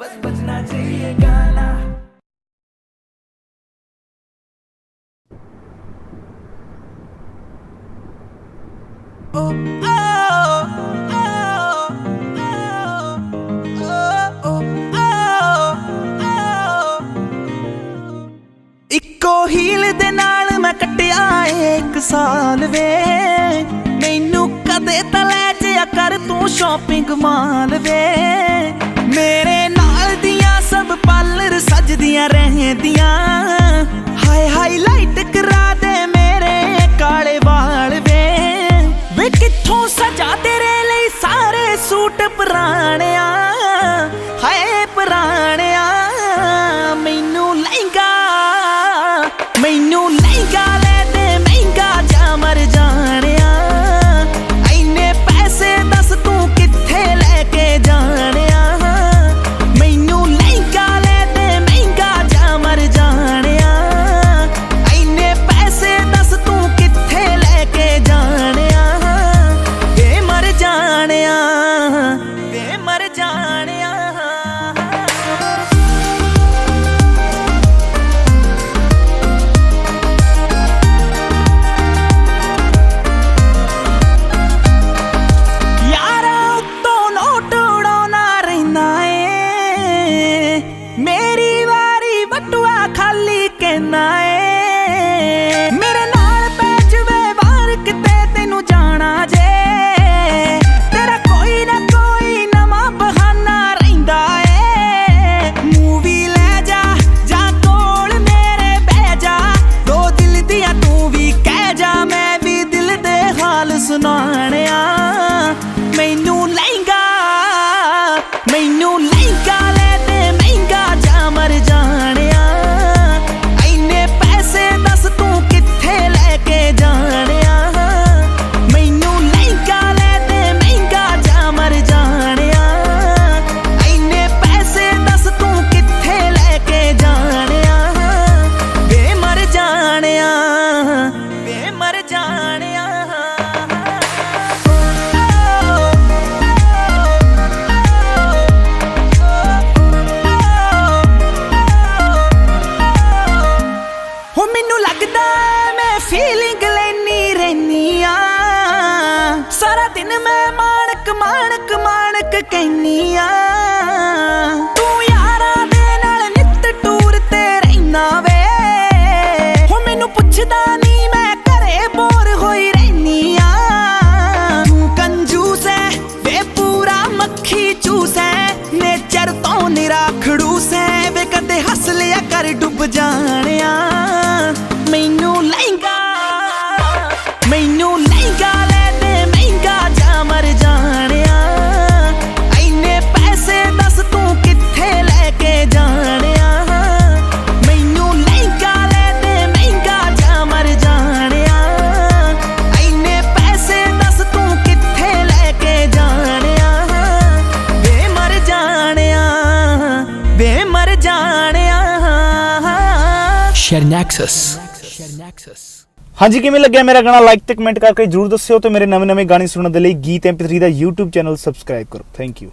बस बजना चाहिए गाना। इक्को हील दे नाल मैं कट्टिया 1 साल वे, मैनू कदे तले जिया कर तू शॉपिंग माल वे। मेरे नाल दियां सब पार्लर सजदियां रहंदियां, हाय हाईलाइट करा दे मेरे काले वाल वे। वे कित्थों सजा तेरे लिए सारे सूट पुराणिया, हाय पुराणिया। मैनू लहंगा ले दे महंगा जा मर जानिया, इन्ने पैसे दस तू कित्थे लेके जानिया। मैनू लहंगा ले दे महंगा जा मर जानिया, इन्ने पैसे दस तू कित्थे लेके जानिया। वे मर जानिया, वे मर जानिया। मेरे नाल पै जवे बाहर किते तेनू जाना जे, तेरा कोई ना कोई नवां बहाना रहिंदा ए। मूवी ले जा कोल मेरे बह जा, दो दिल दियां तू भी कह जा, मैं भी दिल दे हाल सुनाणिया। मैनू लहंगा ले दे महंगा जा मर जानिया, फीलिंग लेनी रहनी आ सारा दिन, मैं माणक माणक माणक कहनी आ। तू यारा दे नाल नित टूर ते रहना वे, हो मैनू पुछदा नी मैं घरे बोर होई रहनी आ। तू कंजूस है वे पूरा मक्खी चूस है, नेचर तो निरा खड़ूस है, वे कदे हस लिया कर डुब जानिया। मैनू लहंगा ले दे महंगा जा मर जानिया, इन्ने पैसे दस तू कित्थे लेके जानिया। मैनू लहंगा ले दे महंगा जा मर जानिया, इन्ने पैसे दस तू कित्थे लेके जानिया। वे मर जानिया, वे मर जानिया। शेरनैक्सस। हाँ जी, किवें लग्या मेरा गाना? लाइक ते कमेंट करके जरूर दस्सिओ, ते मेरे नवे गाने सुनने दे लई गीत MP3 दा YouTube चैनल सबसक्राइब करो। Thank you.